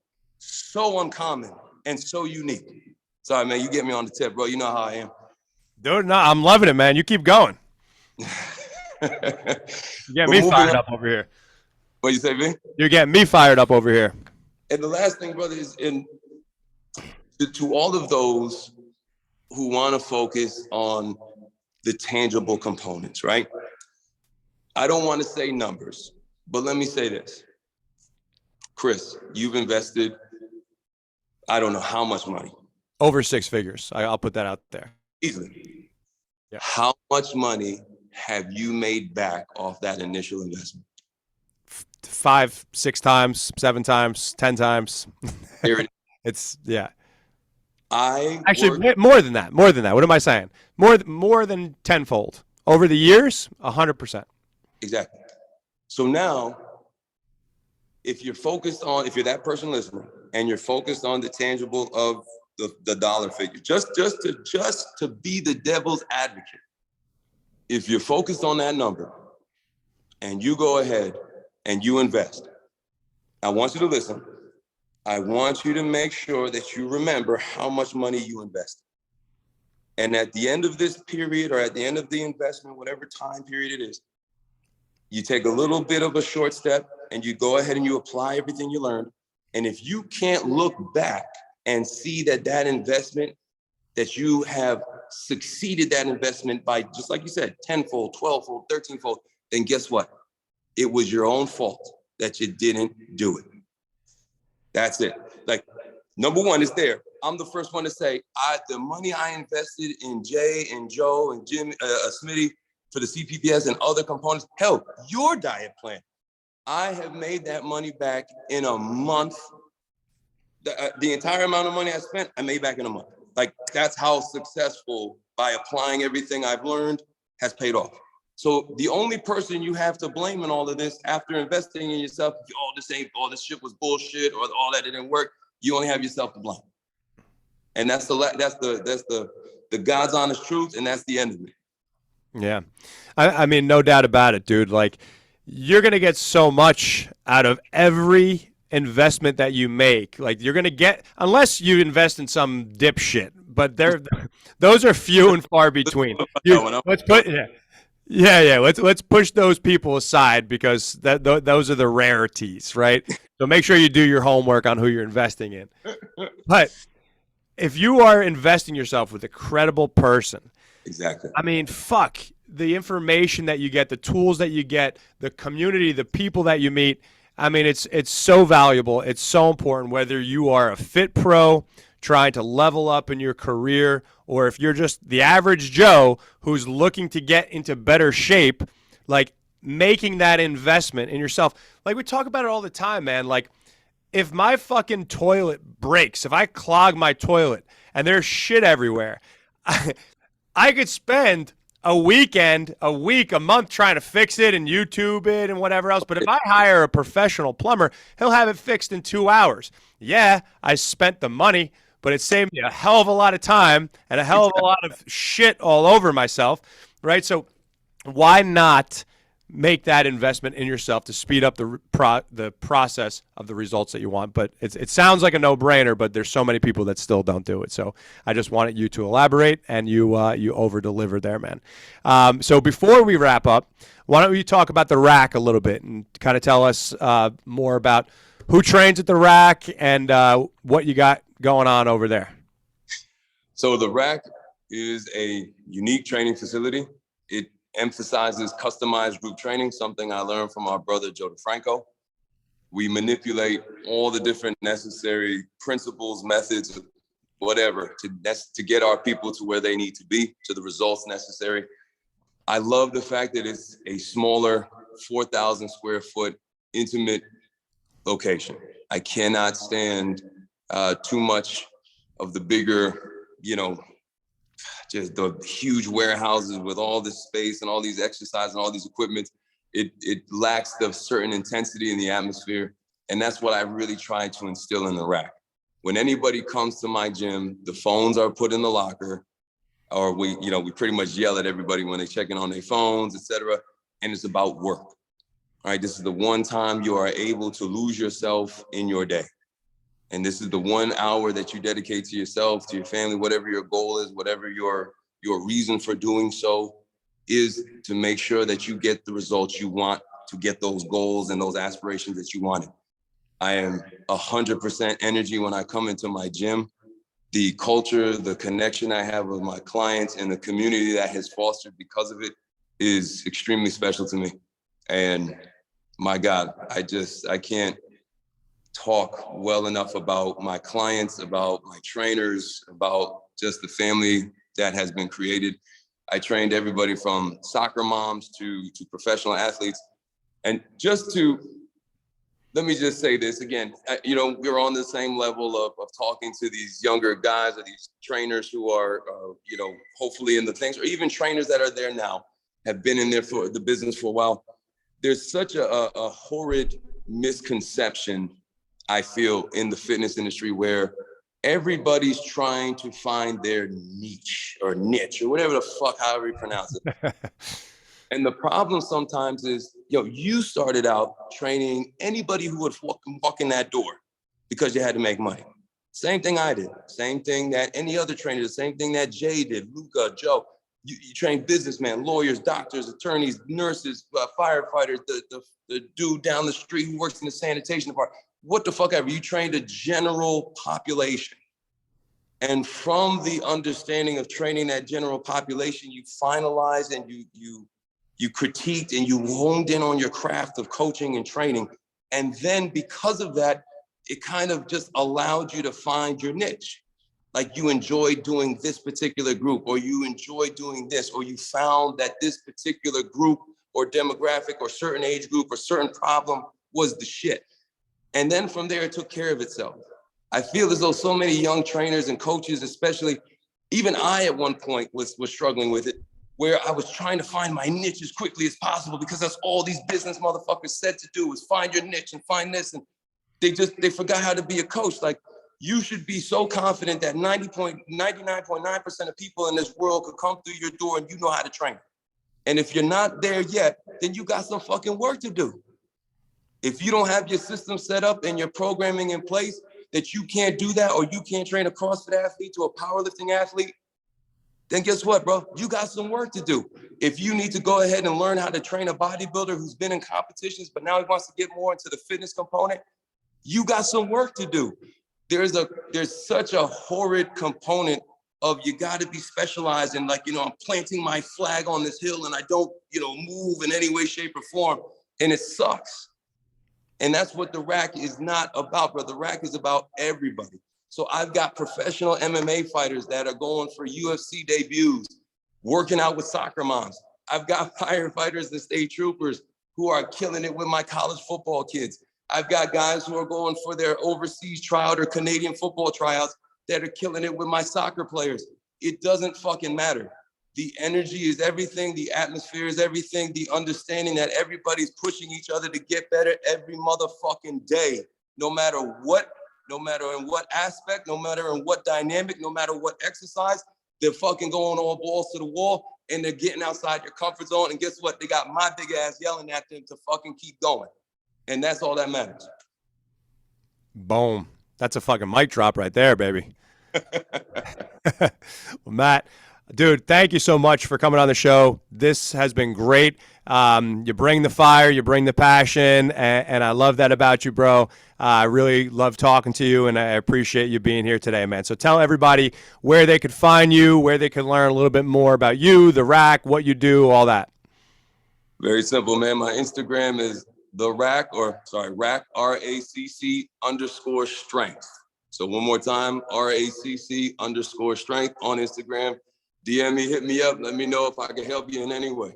uncommon and so unique. Sorry, man, you get me on the tip, bro. You know how I am. Dude, no, I'm loving it, man. You keep going. You get me fired up over here. What you say, V? You're getting me fired up over here. And the last thing, brother, is to all of those who want to focus on the tangible components, right? I don't want to say numbers, but let me say this. Chris, you've invested, I don't know how much money. Over 6 figures. I'll put that out there. Easily. Yeah. How much money have you made back off that initial investment? 5, 6 times, 7 times, 10 times. Here it is. It's, yeah. More than that. More than that. What am I saying? More than tenfold. Over the years, 100%. Exactly. So now, if you're that person listening, and you're focused on the tangible of the dollar figure, just to be the devil's advocate, if you're focused on that number, and you go ahead and you invest, I want you to listen. I want you to make sure that you remember how much money you invested. And at the end of this period, or at the end of the investment, whatever time period it is, you take a little bit of a short step and you go ahead and you apply everything you learned. And if you can't look back and see that investment, that you have succeeded that investment by, just like you said, 10-fold, 12-fold, 13-fold, then guess what? It was your own fault that you didn't do it. That's it. Like, number one is there. I'm the first one to say, the money I invested in Jay and Joe and Jim, Smitty for the CPPS and other components, hell, your diet plan, I have made that money back in a month. The entire amount of money I spent, I made back in a month. Like, that's how successful, by applying everything I've learned, has paid off. So the only person you have to blame in all of this, after investing in yourself, all this shit was bullshit, or all that didn't work, you only have yourself to blame. And that's the God's honest truth, and that's the end of it. Yeah. I mean, no doubt about it, dude. Like, you're going to get so much out of every investment that you make. Like, you're going to get, unless you invest in some dipshit, but those are few and far between. Let's push those people aside, because those are the rarities, right? So make sure you do your homework on who you're investing in. But if you are investing yourself with a credible person, exactly. I mean, fuck, the information that you get, the tools that you get, the community, the people that you meet. I mean, it's so valuable. It's so important, whether you are a fit pro trying to level up in your career, or if you're just the average Joe who's looking to get into better shape, like, making that investment in yourself. Like, we talk about it all the time, man. Like, if my fucking toilet breaks, if I clog my toilet and there's shit everywhere, I could spend a weekend, a week, a month trying to fix it and YouTube it and whatever else. But if I hire a professional plumber, he'll have it fixed in 2 hours. Yeah, I spent the money, but it saved me a hell of a lot of time and a hell of a lot of shit all over myself, right? So why not make that investment in yourself to speed up the process of the results that you want? But it sounds like a no-brainer, but there's so many people that still don't do it. So I just wanted you to elaborate, and you over-deliver there, man. So before we wrap up, why don't you talk about the RACC a little bit and kind of tell us more about who trains at the RACC and what you got going on over there. So the RACC is a unique training facility. It emphasizes customized group training, something I learned from our brother, Joe DeFranco. We manipulate all the different necessary principles, methods, whatever, to get our people to where they need to be, to the results necessary. I love the fact that it's a smaller 4,000 square foot intimate location. I cannot stand too much of the bigger, just the huge warehouses with all this space and all these exercises and all these equipment. It lacks the certain intensity in the atmosphere. And that's what I really try to instill in the RACC. When anybody comes to my gym, the phones are put in the locker, or we pretty much yell at everybody when they check in on their phones, etc. And it's about work. All right, this is the one time you are able to lose yourself in your day. And this is the 1 hour that you dedicate to yourself, to your family, whatever your goal is, whatever your reason for doing so is, to make sure that you get the results you want, to get those goals and those aspirations that you wanted. I am 100% energy when I come into my gym. The culture, the connection I have with my clients and the community that has fostered because of it is extremely special to me. And my God, I can't talk well enough about my clients, about my trainers, about just the family that has been created. I trained everybody from soccer moms to professional athletes. And let me just say this again, we're on the same level of talking to these younger guys or these trainers who are, hopefully in the things, or even trainers that are there now, have been in there for the business for a while. There's such a horrid misconception, I feel, in the fitness industry where everybody's trying to find their niche or whatever the fuck, however you pronounce it. And the problem sometimes is, you started out training anybody who would walk in that door because you had to make money. Same thing I did. Same thing that any other trainer did. Same thing that Jay did, Luca, Joe. You train businessmen, lawyers, doctors, attorneys, nurses, firefighters, the dude down the street who works in the sanitation department. What the fuck ever. You trained a general population. And from the understanding of training that general population, you finalized and you critiqued and you honed in on your craft of coaching and training. And then because of that, it kind of just allowed you to find your niche. Like you enjoy doing this particular group, or you enjoy doing this, or you found that this particular group or demographic or certain age group or certain problem was the shit. And then from there, it took care of itself. I feel as though so many young trainers and coaches, especially, even I at one point was struggling with it, where I was trying to find my niche as quickly as possible because that's all these business motherfuckers said to do, is find your niche and find this. And they forgot how to be a coach. Like, you should be so confident that 99.9% of people in this world could come through your door and you know how to train. And if you're not there yet, then you got some fucking work to do. If you don't have your system set up and your programming in place that you can't do that, or you can't train a CrossFit athlete to a powerlifting athlete, then guess what, bro? You got some work to do. If you need to go ahead and learn how to train a bodybuilder who's been in competitions, but now he wants to get more into the fitness component, you got some work to do. There's such a horrid component of you got to be specialized in, like, I'm planting my flag on this hill and I don't, move in any way, shape, or form. And it sucks. And that's what the RACC is not about, bro. The RACC is about everybody. So I've got professional MMA fighters that are going for UFC debuts, working out with soccer moms. I've got firefighters and state troopers who are killing it with my college football kids. I've got guys who are going for their overseas tryout or Canadian football tryouts that are killing it with my soccer players. It doesn't fucking matter. The energy is everything. The atmosphere is everything. The understanding that everybody's pushing each other to get better every motherfucking day, no matter what, no matter in what aspect, no matter in what dynamic, no matter what exercise, they're fucking going all balls to the wall and they're getting outside your comfort zone. And guess what? They got my big ass yelling at them to fucking keep going. And that's all that matters. Boom. That's a fucking mic drop right there, baby. Well, Matt, Dude, thank you so much for coming on the show. This has been great. You bring the fire, you bring the passion, and I love that about you, bro. I really love talking to you, and I appreciate you being here today, man. So tell everybody where they could find you, where they can learn a little bit more about you, the RACC, what you do, all that. Very simple, man. My Instagram is RACC, R-A-C-C _strength. So one more time, RACC _strength on Instagram. DM me, hit me up. Let me know if I can help you in any way.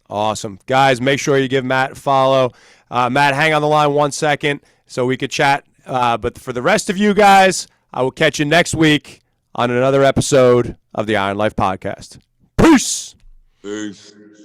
Awesome. Guys, make sure you give Matt a follow. Matt, hang on the line 1 second so we could chat. But for the rest of you guys, I will catch you next week on another episode of the Iron Life Podcast. Peace. Peace.